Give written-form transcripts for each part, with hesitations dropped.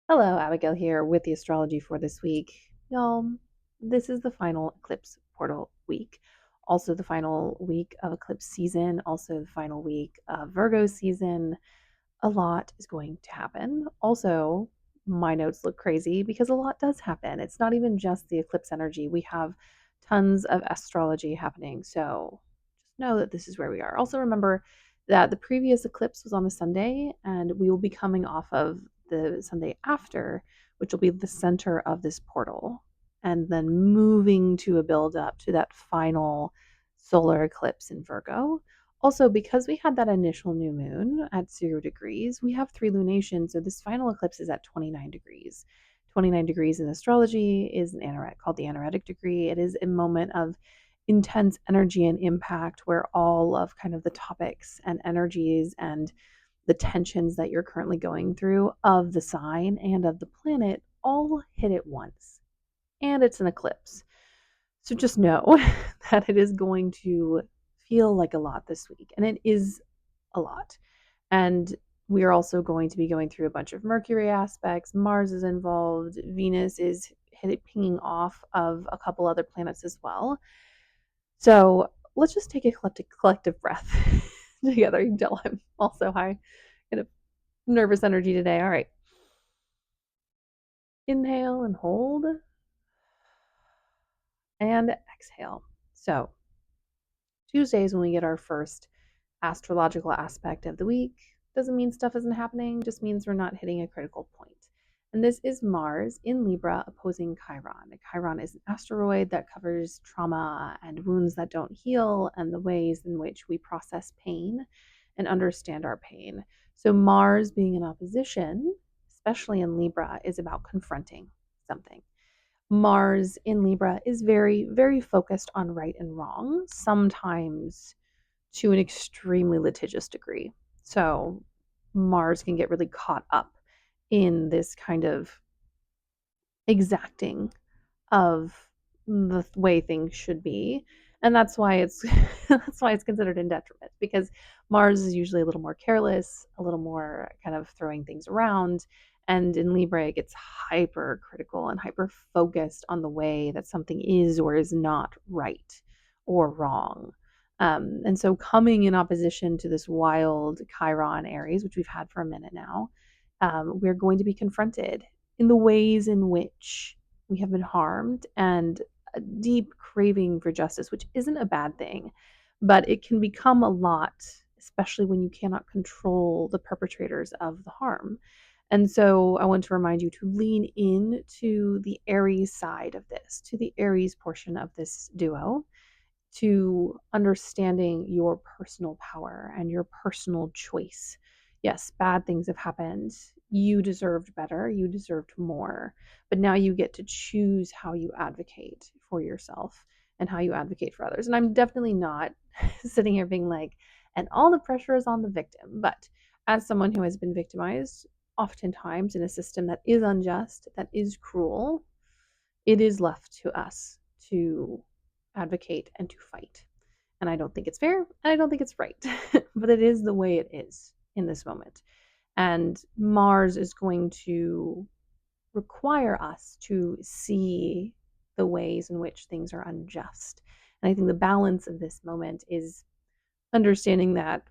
Hello, Abigail here with the astrology for this week. Y'all, this is the final eclipse portal week. Also, the final week of eclipse season, also the final week of Virgo season. A lot is going to happen. Also, my notes look crazy because a lot does happen. It's not even just the eclipse energy, we have tons of astrology happening. So just know that this is where we are. Also, remember that the previous eclipse was on a Sunday, and we will be coming off of the Sunday after, which will be the center of this portal, and then moving to a build up to that final solar eclipse in Virgo. Also, because we had that initial new moon at 0 degrees, we have three lunations. So this final eclipse is at 29 degrees. 29 degrees in astrology is called the anaretic degree. It is a moment of intense energy and impact where all of kind of the topics and energies and the tensions that you're currently going through of the sign and of the planet all hit at once. And it's an eclipse. So just know that it is going to feel like a lot this week. And it is a lot. And we are also going to be going through a bunch of Mercury aspects. Mars is involved. Venus is pinging off of a couple other planets as well. So let's just take a collective breath together. You can tell I'm also high, kind of nervous energy today. All right. Inhale and hold and exhale. So Tuesdays when we get our first astrological aspect of the week. Doesn't mean stuff isn't happening, just means we're not hitting a critical point. And this is Mars in Libra opposing Chiron. Chiron is an asteroid that covers trauma and wounds that don't heal and the ways in which we process pain and understand our pain. So, Mars being in opposition, especially in Libra, is about confronting something. Mars in Libra is very, very focused on right and wrong, sometimes to an extremely litigious degree. So Mars can get really caught up in this kind of exacting of the way things should be. And that's why it's that's why it's considered in detriment, because Mars is usually a little more careless, a little more kind of throwing things around. And in Libra, it gets hyper critical and hyper focused on the way that something is or is not right or wrong. And so, coming in opposition to this wild Chiron Aries, which we've had for a minute now, we're going to be confronted in the ways in which we have been harmed and a deep craving for justice, which isn't a bad thing, but it can become a lot, especially when you cannot control the perpetrators of the harm. And so I want to remind you to lean in to the Aries side of this, to the Aries portion of this duo, to understanding your personal power and your personal choice. Yes, bad things have happened. You deserved better. You deserved more. But now you get to choose how you advocate for yourself and how you advocate for others. And I'm definitely not sitting here being like, and all the pressure is on the victim. But as someone who has been victimized, oftentimes in a system that is unjust, that is cruel, it is left to us to advocate and to fight. And I don't think it's fair, and I don't think it's right, but it is the way it is in this moment. And Mars is going to require us to see the ways in which things are unjust. And I think the balance of this moment is understanding that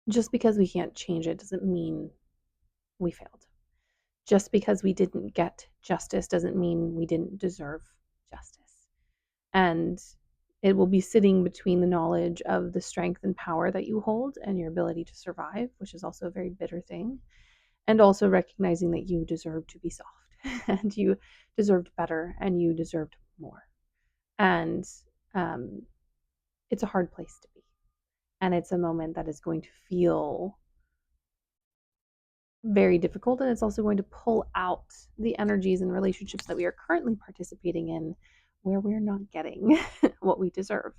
just because we can't change it doesn't mean we failed. Just because we didn't get justice doesn't mean we didn't deserve justice. And it will be sitting between the knowledge of the strength and power that you hold and your ability to survive, which is also a very bitter thing, and also recognizing that you deserve to be soft and you deserved better and you deserved more. And um, it's a hard place to be. And it's a moment that is going to feel very difficult, and it's also going to pull out the energies and relationships that we are currently participating in where we're not getting what we deserve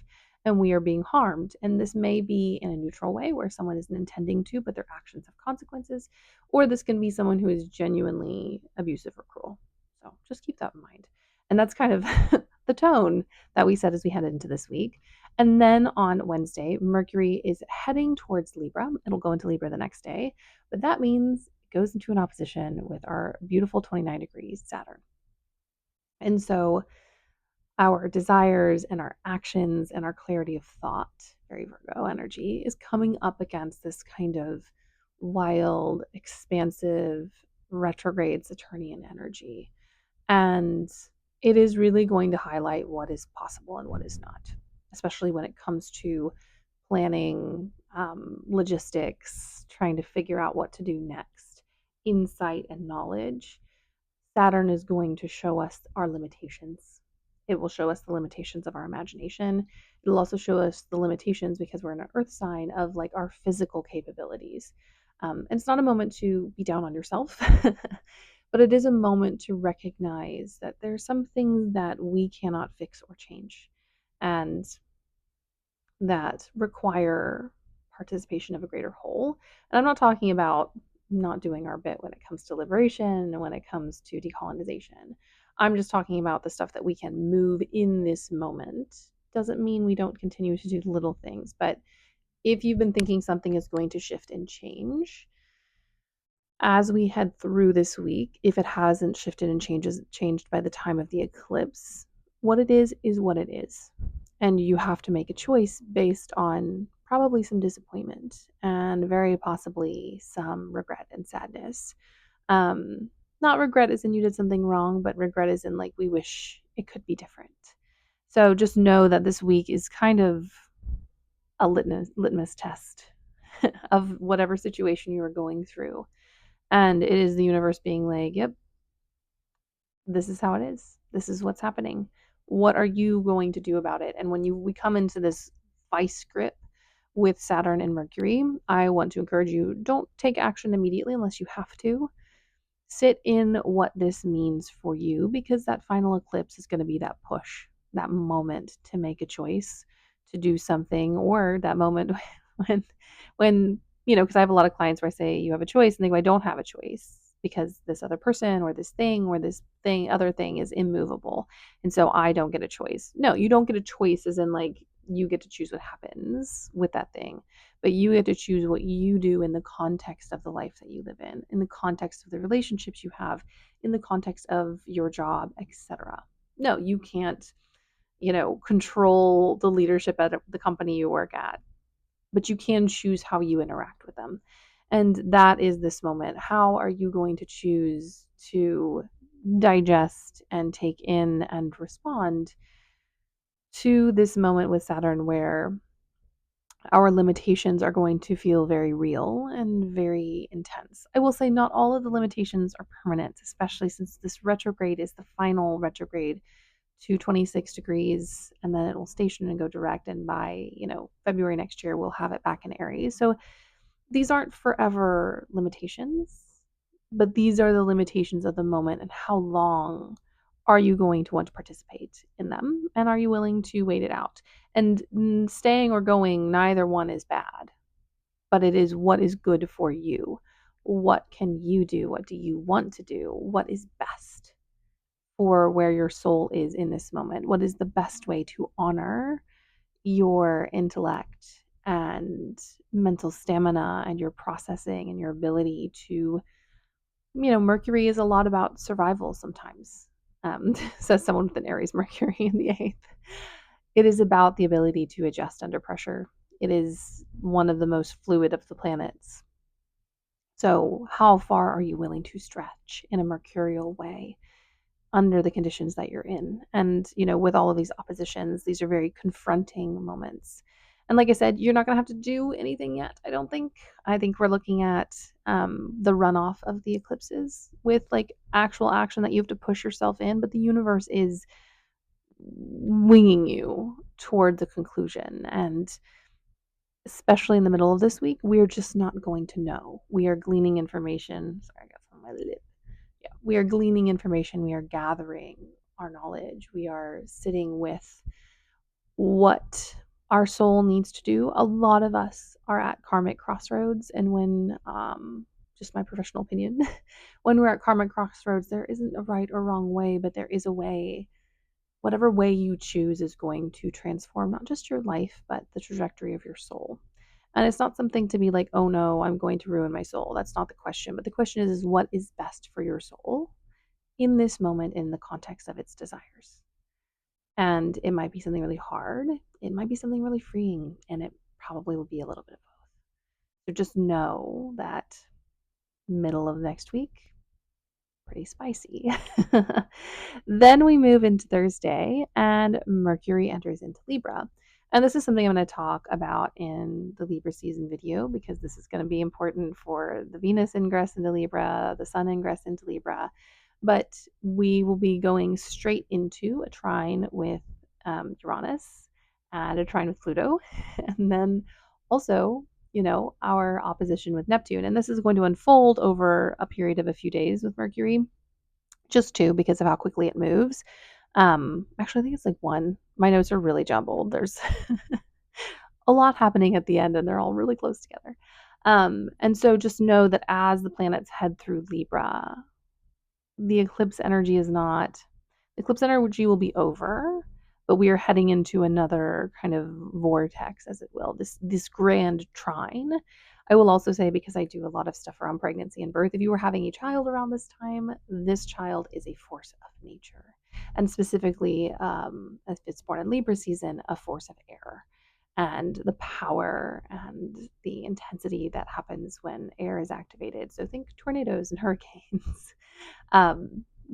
and we are being harmed. And this may be in a neutral way where someone isn't intending to, but their actions have consequences, or this can be someone who is genuinely abusive or cruel. So just keep that in mind. And that's kind of the tone that we set as we head into this week. And then on Wednesday, Mercury is heading towards Libra. It'll go into Libra the next day, but that means goes into an opposition with our beautiful 29 degrees Saturn. And so our desires and our actions and our clarity of thought, very Virgo energy, is coming up against this kind of wild, expansive, retrograde Saturnian energy. And it is really going to highlight what is possible and what is not, especially when it comes to planning, logistics, trying to figure out what to do next, insight and knowledge. Saturn is going to show us our limitations. It will show us the limitations of our imagination. It'll also show us the limitations, because we're in an earth sign, of like our physical capabilities. And it's not a moment to be down on yourself, but it is a moment to recognize that there's some things that we cannot fix or change, and that require participation of a greater whole. And I'm not talking about not doing our bit when it comes to liberation and when it comes to decolonization. I'm just talking about the stuff that we can move in this moment. Doesn't mean we don't continue to do little things, but if you've been thinking something is going to shift and change as we head through this week, if it hasn't shifted and changed by the time of the eclipse, what it is what it is. And you have to make a choice based on probably some disappointment and very possibly some regret and sadness. Not regret as in you did something wrong, but regret as in like we wish it could be different. So just know that this week is kind of a litmus test of whatever situation you are going through. And it is the universe being like, yep, this is how it is. This is what's happening. What are you going to do about it? And when we come into this vice grip with Saturn and Mercury, I want to encourage you, don't take action immediately unless you have to. Sit in what this means for you, because that final eclipse is going to be that push, that moment to make a choice, to do something, or that moment when because I have a lot of clients where I say you have a choice, and they go, I don't have a choice because this other person or this other thing is immovable, and so I don't get a choice. No, you don't get a choice as in like you get to choose what happens with that thing, but you get to choose what you do in the context of the life that you live in the context of the relationships you have, in the context of your job, etc. No, you can't, control the leadership at the company you work at, but you can choose how you interact with them. And that is this moment. How are you going to choose to digest and take in and respond to this moment with Saturn, where our limitations are going to feel very real and very intense? I will say not all of the limitations are permanent, especially since this retrograde is the final retrograde to 26 degrees, and then it will station and go direct, and by February next year we'll have it back in Aries. So these aren't forever limitations, but these are the limitations of the moment, and how long are you going to want to participate in them, and are you willing to wait it out? And staying or going, neither one is bad, but it is what is good for you. What can you do? What do you want to do? What is best for where your soul is in this moment? What is the best way to honor your intellect and mental stamina and your processing and your ability to, Mercury is a lot about survival sometimes, says someone with an Aries Mercury in the eighth. It is about the ability to adjust under pressure. It is one of the most fluid of the planets. So, how far are you willing to stretch in a mercurial way under the conditions that you're in? And, with all of these oppositions, these are very confronting moments. And like I said, you're not going to have to do anything yet, I don't think. I think we're looking at the runoff of the eclipses with like actual action that you have to push yourself in, but the universe is winging you toward the conclusion. And especially in the middle of this week, we're just not going to know. We are gleaning information. Sorry, I got some on my lip. Yeah, we are gleaning information. We are gathering our knowledge. We are sitting with what our soul needs to do. A lot of us are at karmic crossroads, and when, just my professional opinion, when we're at karmic crossroads, there isn't a right or wrong way, but there is a way. Whatever way you choose is going to transform not just your life, but the trajectory of your soul. And it's not something to be like, oh no, I'm going to ruin my soul. That's not the question. But the question is what is best for your soul in this moment in the context of its desires? And it might be something really hard. It might be something really freeing. And it probably will be a little bit of both. So just know that middle of next week, pretty spicy. Then we move into Thursday and Mercury enters into Libra. And this is something I'm going to talk about in the Libra season video because this is going to be important for the Venus ingress into Libra, the Sun ingress into Libra. But we will be going straight into a trine with Uranus and a trine with Pluto. And then also, our opposition with Neptune. And this is going to unfold over a period of a few days with Mercury, just two because of how quickly it moves. Actually, I think it's like one. My notes are really jumbled. There's a lot happening at the end, and they're all really close together. And so just know that as the planets head through Libra, the eclipse energy is not the eclipse energy will be over, but we are heading into another kind of vortex, as it will, this grand trine. I will also say, because I do a lot of stuff around pregnancy and birth, if you were having a child around this child is a force of nature. And specifically, if it's born in Libra season, a force of air. And the power and the intensity that happens when air is activated. So think tornadoes and hurricanes.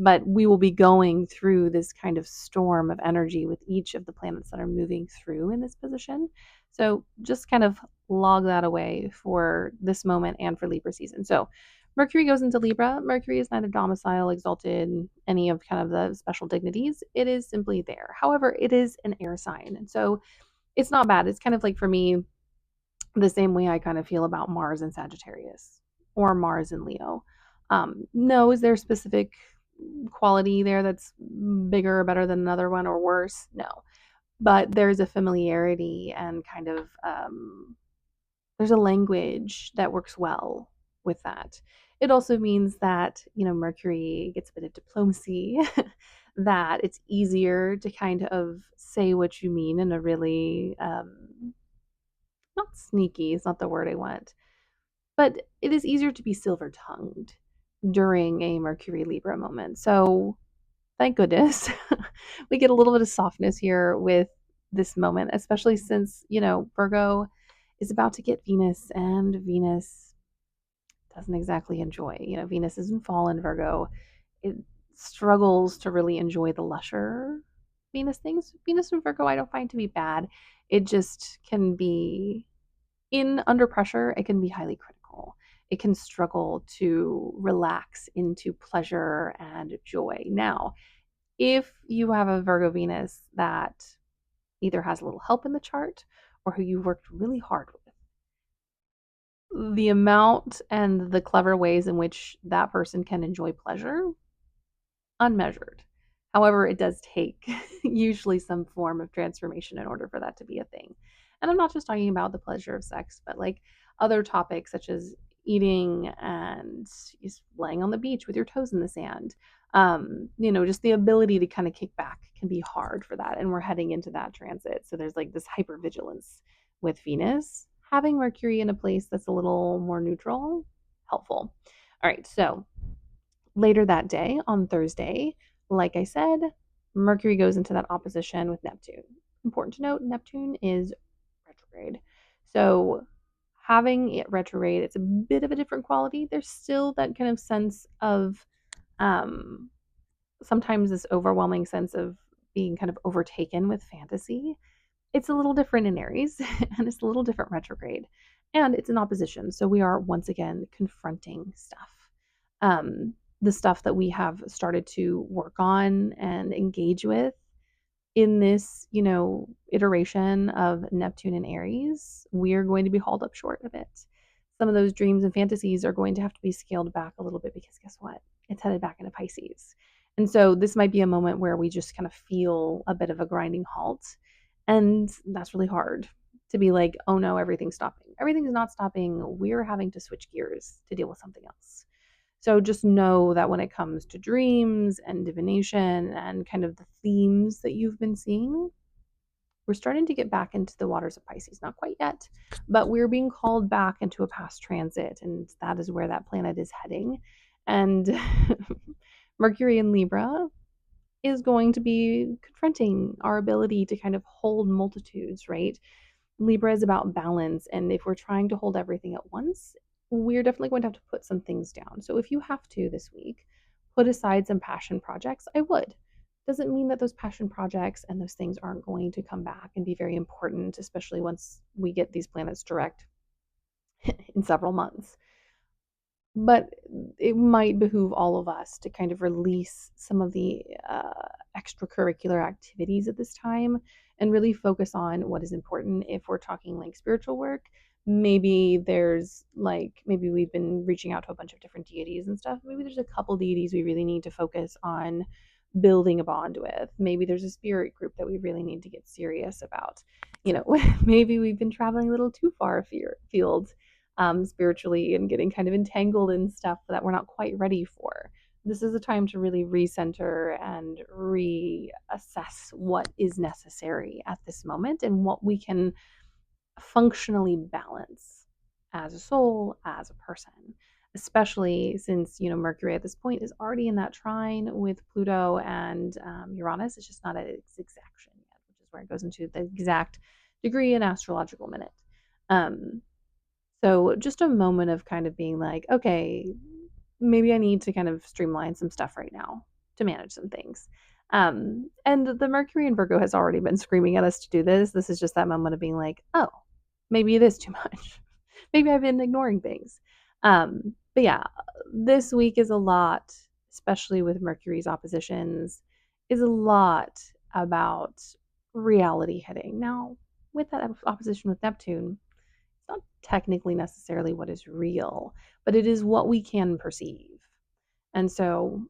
But we will be going through this kind of storm of energy with each of the planets that are moving through in this position. So just kind of log that away for this moment and for Libra season. So Mercury goes into Libra. Mercury is neither domicile, exalted, any of kind of the special dignities. It is simply there. However, it is an air sign. And so it's not bad. It's kind of like for me, the same way I kind of feel about Mars in Sagittarius or Mars in Leo. No, is there a specific quality there that's bigger or better than another one or worse? No. But there's a familiarity and kind of there's a language that works well with that. It also means that, Mercury gets a bit of diplomacy, that it's easier to kind of say what you mean in a really, not sneaky, it's not the word I want, but it is easier to be silver tongued during a Mercury Libra moment. So thank goodness we get a little bit of softness here with this moment, especially since, Virgo is about to get Venus, and Venus doesn't exactly enjoy. Venus is in fall in Virgo. It struggles to really enjoy the lusher Venus things. Venus in Virgo, I don't find to be bad. It just can be under pressure, it can be highly critical. It can struggle to relax into pleasure and joy. Now, if you have a Virgo Venus that either has a little help in the chart or who you worked really hard with, the amount and the clever ways in which that person can enjoy pleasure, unmeasured. However, it does take usually some form of transformation in order for that to be a thing. And I'm not just talking about the pleasure of sex, but like other topics such as eating and just laying on the beach with your toes in the sand. Just the ability to kind of kick back can be hard for that. And we're heading into that transit. So there's like this hypervigilance with Venus. Having Mercury in a place that's a little more neutral, helpful. All right, so later that day on Thursday, like I said, Mercury goes into that opposition with Neptune. Important to note, Neptune is retrograde. So having it retrograde, it's a bit of a different quality. There's still that kind of sense of um, sometimes this overwhelming sense of being kind of overtaken with fantasy. It's a little different in Aries and it's a little different retrograde. And it's in opposition. So we are once again confronting stuff. The stuff that we have started to work on and engage with in this, iteration of Neptune and Aries, we're going to be hauled up short a bit. Some of those dreams and fantasies are going to have to be scaled back a little bit because guess what? It's headed back into Pisces. And so this might be a moment where we just kind of feel a bit of a grinding halt. And that's really hard to be like, oh no, everything's stopping. Everything's not stopping. We're having to switch gears to deal with something else. So just know that when it comes to dreams and divination and kind of the themes that you've been seeing, we're starting to get back into the waters of Pisces. Not quite yet, but we're being called back into a past transit, and that is where that planet is heading. And Mercury in Libra is going to be confronting our ability to kind of hold multitudes, right? Libra is about balance. And if we're trying to hold everything at once, we're definitely going to have to put some things down. So if you have to this week, put aside some passion projects, I would. Doesn't mean that those passion projects and those things aren't going to come back and be very important, especially once we get these planets direct in several months. But it might behoove all of us to kind of release some of the extracurricular activities at this time and really focus on what is important. If we're talking like spiritual work, maybe there's like, maybe we've been reaching out to a bunch of different deities and stuff. Maybe there's a couple deities we really need to focus on building a bond with. Maybe there's a spirit group that we really need to get serious about. Maybe we've been traveling a little too far afield spiritually and getting kind of entangled in stuff that we're not quite ready for. This is a time to really recenter and reassess what is necessary at this moment and what we can functionally balance as a soul, as a person. Especially since Mercury at this point is already in that trine with Pluto and Uranus. It's just not at its exaction yet, which is where it goes into the exact degree in astrological minute. So just a moment of kind of being like, okay, maybe I need to kind of streamline some stuff right now to manage some things. And the Mercury in Virgo has already been screaming at us to do this. This is just that moment of being like, oh, maybe it is too much. Maybe I've been ignoring things. But yeah, this week is a lot, especially with Mercury's oppositions, is a lot about reality hitting. Now, with that opposition with Neptune, it's not technically necessarily what is real, but it is what we can perceive. And so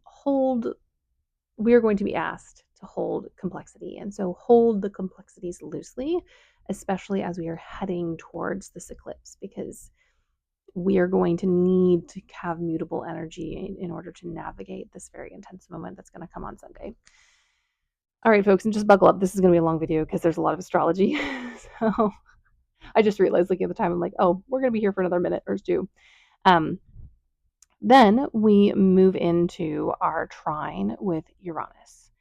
we are going to be asked to hold complexity. And so hold the complexities loosely, especially as we are heading towards this eclipse, because we are going to need to have mutable energy in order to navigate this very intense moment that's going to come on Sunday. All right, folks, and just buckle up. This is going to be a long video because there's a lot of astrology. So I just realized looking at the time, I'm like, oh, we're going to be here for another minute or two. Then we move into our trine with Uranus.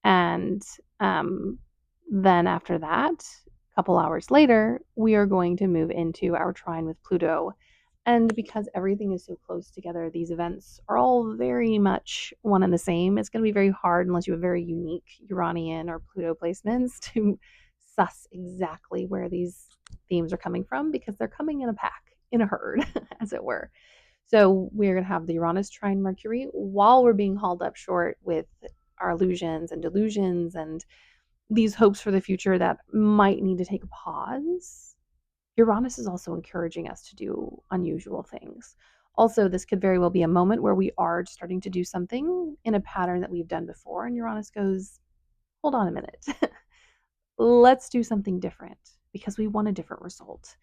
And then after that, a couple hours later, we are going to move into our trine with Pluto. And because everything is so close together, these events are all very much one and the same. It's going to be very hard unless you have very unique Uranian or Pluto placements to suss exactly where these themes are coming from, because they're coming in a pack, in a herd, as it were. So we're going to have the Uranus trine Mercury while we're being hauled up short with our illusions and delusions and these hopes for the future that might need to take a pause. Uranus is also encouraging us to do unusual things. Also, this could very well be a moment where we are starting to do something in a pattern that we've done before, and Uranus goes, hold on a minute. Let's do something different because we want a different result.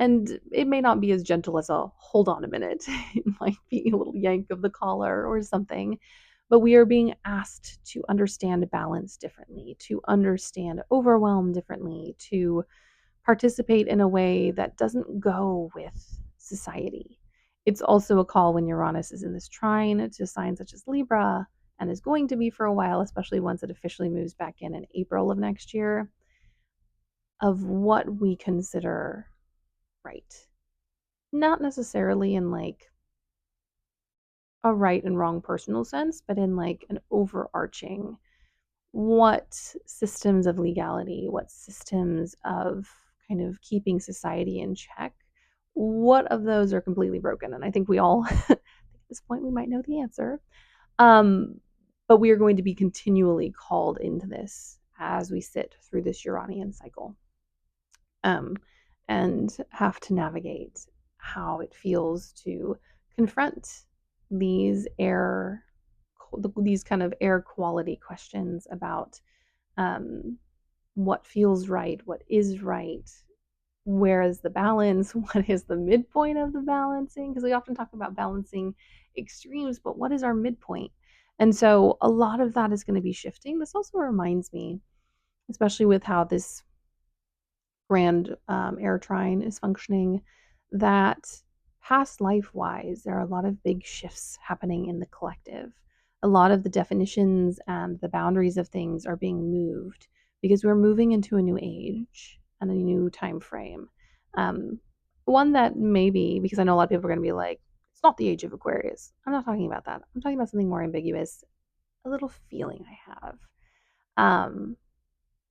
And it may not be as gentle as a hold on a minute. It might be a little yank of the collar or something. But we are being asked to understand balance differently, to understand overwhelm differently, to participate in a way that doesn't go with society. It's also a call when Uranus is in this trine to signs such as Libra, and is going to be for a while, especially once it officially moves back in April of next year, of what we consider right. Not necessarily in like a right and wrong personal sense, but in like an overarching, what systems of legality, what systems of kind of keeping society in check, what of those are completely broken? And I think we all, at this point, we might know the answer. But we are going to be continually called into this as we sit through this Uranian cycle. And have to navigate how it feels to confront these kind of air quality questions about what feels right, what is right, where is the balance, what is the midpoint of the balancing, because we often talk about balancing extremes, but what is our midpoint? And so a lot of that is going to be shifting. This also reminds me, especially with how this grand air trine is functioning, that past life wise, there are a lot of big shifts happening in the collective. A lot of the definitions and the boundaries of things are being moved because we're moving into a new age and a new time frame. Um, One that maybe, because I know a lot of people are going to be like, it's not the age of Aquarius. I'm not talking about that. I'm talking about something more ambiguous, a little feeling I have. Um,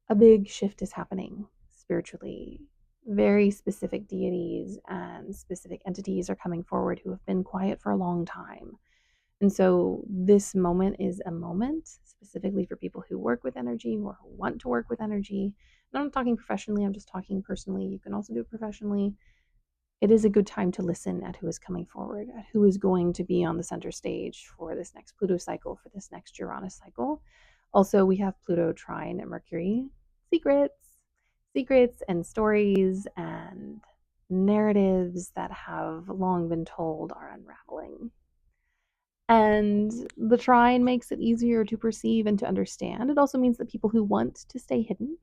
a big shift is happening spiritually. Very specific deities and specific entities are coming forward who have been quiet for a long time. And so this moment is a moment specifically for people who work with energy or who want to work with energy. And I'm not talking professionally, I'm just talking personally. You can also do it professionally. It is a good time to listen at who is coming forward, at who is going to be on the center stage for this next Pluto cycle, for this next Uranus cycle. Also, we have Pluto trine at Mercury. Secrets and stories and narratives that have long been told are unraveling. And the trine makes it easier to perceive and to understand. It also means that people who want to stay hidden,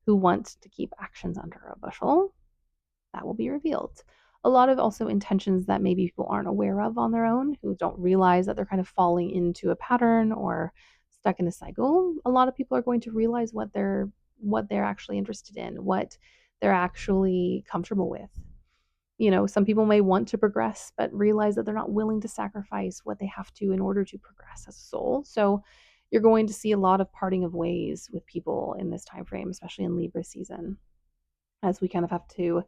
who want to keep actions under a bushel, that will be revealed. A lot of also intentions that maybe people aren't aware of on their own, who don't realize that they're kind of falling into a pattern or stuck in a cycle. A lot of people are going to realize what they're actually interested in, what they're actually comfortable with. Some people may want to progress, but realize that they're not willing to sacrifice what they have to in order to progress as a soul. So you're going to see a lot of parting of ways with people in this time frame, especially in Libra season, as we kind of have to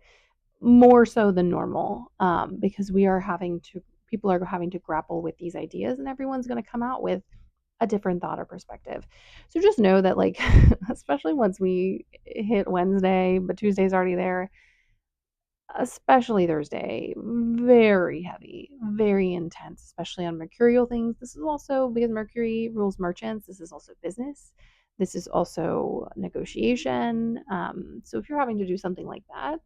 more so than normal, because people are having to grapple with these ideas, and everyone's going to come out with a different thought or perspective. So just know that, like, especially once we hit Wednesday, but Tuesday's already there, especially Thursday, very heavy, very intense, especially on mercurial things. This is also because Mercury rules merchants. This is also business. This is also negotiation. So if you're having to do something like that,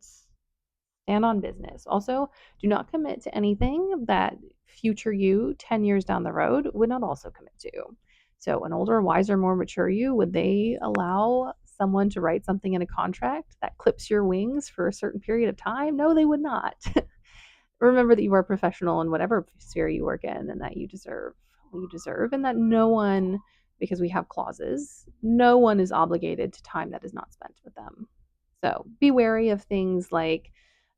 stand on business. Also, do not commit to anything that future you 10 years down the road would not also commit to. So, an older, wiser, more mature you, would they allow someone to write something in a contract that clips your wings for a certain period of time? No, they would not. Remember that you are a professional in whatever sphere you work in, and that you deserve what you deserve, and that no one, because we have clauses, no one is obligated to time that is not spent with them. So be wary of things like,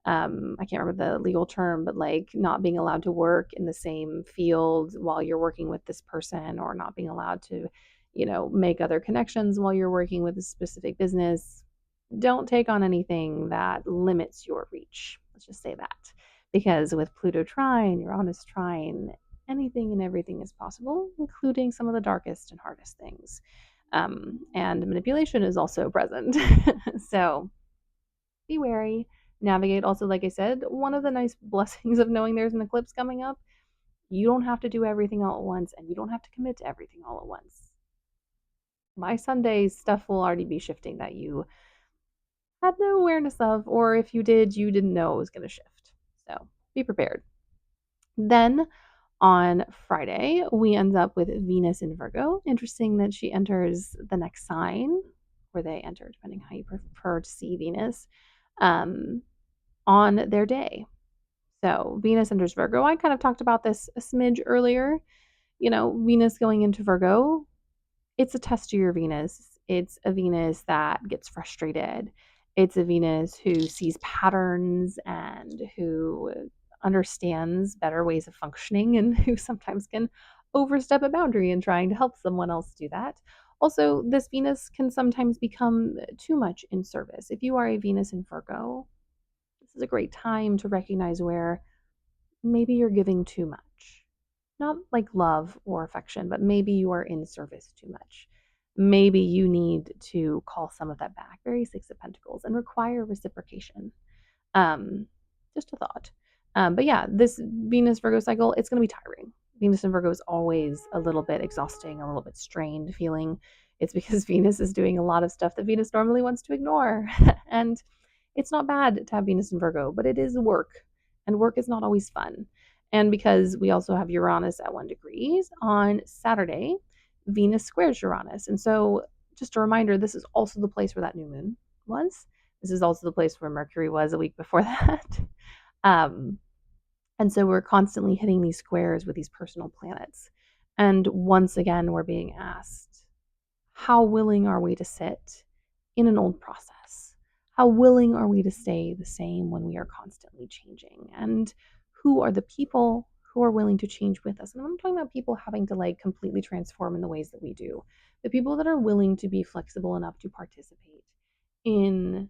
I can't remember the legal term, but like not being allowed to work in the same field while you're working with this person, or not being allowed to, make other connections while you're working with a specific business. Don't take on anything that limits your reach. Let's just say that. Because with Pluto trine, Uranus trine, anything and everything is possible, including some of the darkest and hardest things. And manipulation is also present. So be wary, navigate. Also, like I said, one of the nice blessings of knowing there's an eclipse coming up, you don't have to do everything all at once, and you don't have to commit to everything all at once. By Sunday, stuff will already be shifting that you had no awareness of, or if you did, you didn't know it was going to shift. So be prepared. Then on Friday, we end up with Venus in Virgo. Interesting that she enters the next sign, or they enter, depending how you prefer to see Venus, um, on their day. So Venus enters Virgo. I kind of talked about this a smidge earlier. Venus going into Virgo, it's a test to your Venus. It's a Venus that gets frustrated. It's a Venus who sees patterns and who understands better ways of functioning, and who sometimes can overstep a boundary in trying to help someone else do that. Also, this Venus can sometimes become too much in service. If you are a Venus in Virgo, this is a great time to recognize where maybe you're giving too much. Not like love or affection, but maybe you are in service too much. Maybe you need to call some of that back. Very Six of Pentacles, and require reciprocation. Um, just a thought. But yeah, this Venus Virgo cycle, it's going to be tiring. Venus and Virgo is always a little bit exhausting, a little bit strained feeling. It's because Venus is doing a lot of stuff that Venus normally wants to ignore. And it's not bad to have Venus and Virgo, but it is work. And work is not always fun. And because we also have Uranus at 1 degree on Saturday, Venus squares Uranus. And so, just a reminder, this is also the place where that new moon was. This is also the place where Mercury was a week before that. Um, and so we're constantly hitting these squares with these personal planets. And once again, we're being asked, how willing are we to sit in an old process? How willing are we to stay the same when we are constantly changing? And who are the people who are willing to change with us? And I'm not talking about people having to like completely transform in the ways that we do. The people that are willing to be flexible enough to participate in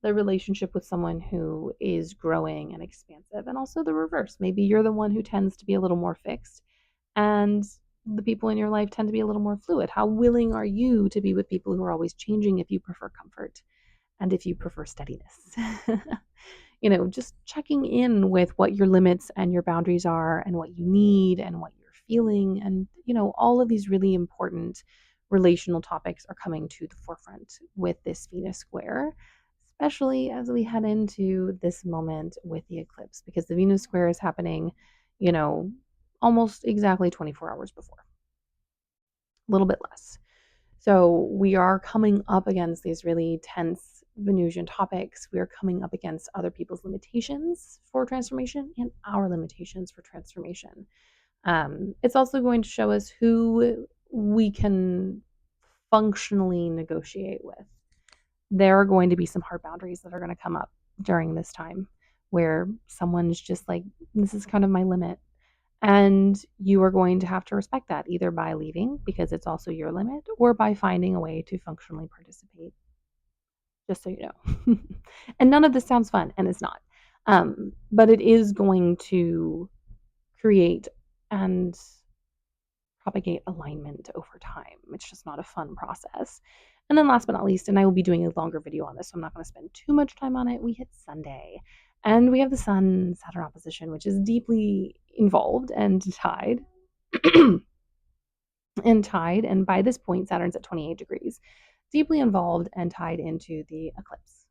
the relationship with someone who is growing and expansive, and also the reverse. Maybe you're the one who tends to be a little more fixed, and the people in your life tend to be a little more fluid. How willing are you to be with people who are always changing if you prefer comfort and if you prefer steadiness? Just checking in with what your limits and your boundaries are and what you need and what you're feeling. And, all of these really important relational topics are coming to the forefront with this Venus square, especially as we head into this moment with the eclipse, because the Venus square is happening, you know, almost exactly 24 hours before, a little bit less. So we are coming up against these really tense Venusian topics. We are coming up against other people's limitations for transformation and our limitations for transformation. It's also going to show us who we can functionally negotiate with. There are going to be some hard boundaries that are going to come up during this time where someone's just like, this is kind of my limit. And you are going to have to respect that either by leaving because it's also your limit or by finding a way to functionally participate, just so you know. And none of this sounds fun, and it's not. But it is going to create and propagate alignment over time. It's just not a fun process. And then last but not least, and I will be doing a longer video on this, so I'm not going to spend too much time on it. We hit Sunday and we have the Sun Saturn opposition, which is deeply involved and tied. And by this point, Saturn's at 28 degrees, deeply involved and tied into the eclipse.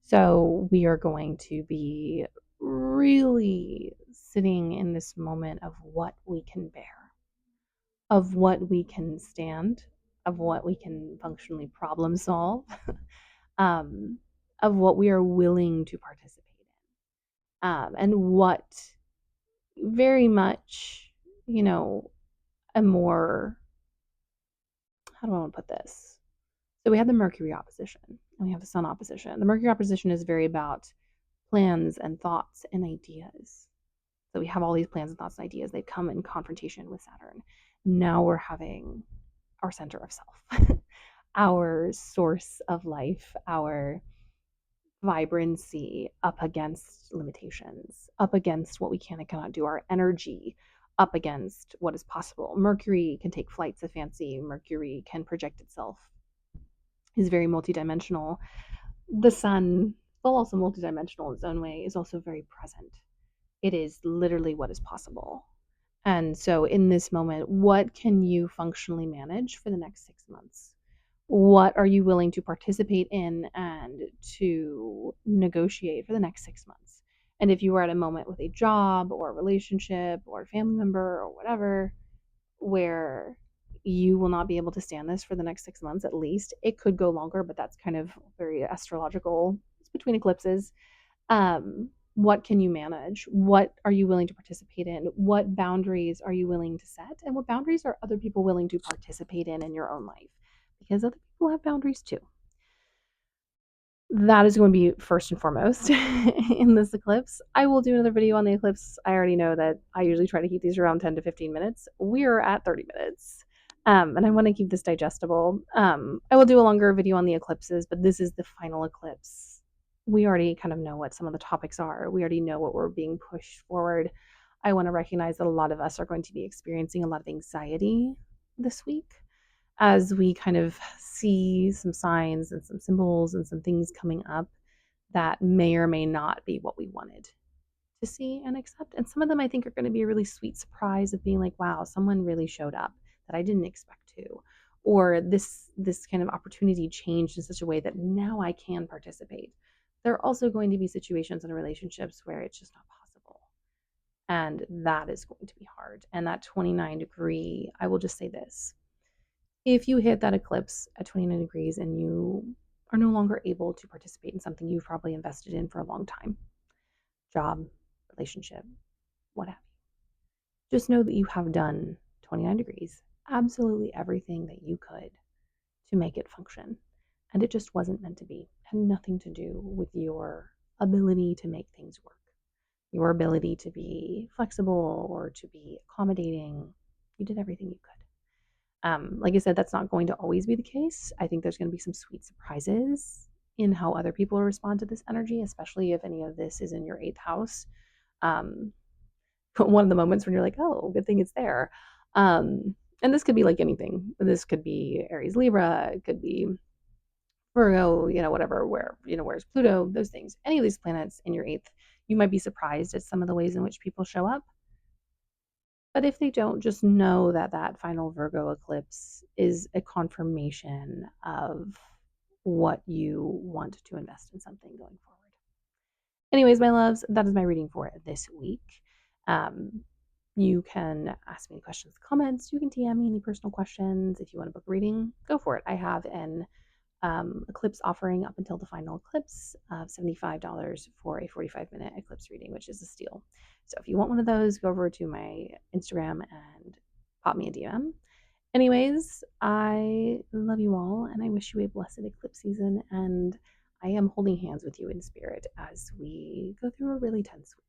So we are going to be really sitting in this moment of what we can bear, of what we can stand, of what we can functionally problem solve, um, of what we are willing to participate in, and what very much, a more, how do I want to put this? So we have the Mercury opposition and we have the Sun opposition. The Mercury opposition is very about plans and thoughts and ideas. So we have all these plans and thoughts and ideas. They come in confrontation with Saturn. Now we're having our center of self, our source of life, our vibrancy up against limitations, up against what we can and cannot do, our energy up against what is possible. Mercury can take flights of fancy. Mercury can project itself. Is very multidimensional. The sun, while also multidimensional in its own way, is also very present. It is literally what is possible. And so, in this moment, what can you functionally manage for the next 6 months? What are you willing to participate in and to negotiate for the next 6 months? And if you are at a moment with a job or a relationship or a family member or whatever, where you will not be able to stand this for the next 6 months at least, it could go longer, but that's kind of very astrological. It's between eclipses. What can you manage? What are you willing to participate in? What boundaries are you willing to set? And what boundaries are other people willing to participate in your own life? Because other people have boundaries too. That is going to be first and foremost in this eclipse. I will do another video on the eclipse. I already know that I usually try to keep these around 10 to 15 minutes. We're at 30 minutes. And I want to keep this digestible. I will do a longer video on the eclipses, but this is the final eclipse. We already kind of know what some of the topics are. We already know what we're being pushed forward. I want to recognize that a lot of us are going to be experiencing a lot of anxiety this week as we kind of see some signs and some symbols and some things coming up that may or may not be what we wanted to see and accept. And some of them I think are going to be a really sweet surprise of being like, wow, someone really showed up that I didn't expect to. Or this kind of opportunity changed in such a way that now I can participate. There are also going to be situations in relationships where it's just not possible. And that is going to be hard. And that 29-degree, I will just say this. If you hit that eclipse at 29 degrees and you are no longer able to participate in something you've probably invested in for a long time, job, relationship, what have you. Just know that you have done 29 degrees, absolutely everything that you could to make it function. And it just wasn't meant to be. It had nothing to do with your ability to make things work, your ability to be flexible or to be accommodating. You did everything you could. Like I said, that's not going to always be the case. I think there's going to be some sweet surprises in how other people respond to this energy, especially if any of this is in your eighth house. Um, one of the moments when you're like, oh, good thing it's there. And this could be like anything. This could be Aries, Libra. It could be Virgo, whatever, where's Pluto, those things. Any of these planets in your eighth, you might be surprised at some of the ways in which people show up. But if they don't, just know that that final Virgo eclipse is a confirmation of what you want to invest in something going forward. Anyways, my loves, that is my reading for this week. You can ask me any questions, comments. You can DM me any personal questions. If you want to book a reading, go for it. I have an eclipse offering up until the final eclipse of $75 for a 45-minute eclipse reading, which is a steal. So if you want one of those, go over to my Instagram and pop me a DM. Anyways, I love you all and I wish you a blessed eclipse season. And I am holding hands with you in spirit as we go through a really tense week.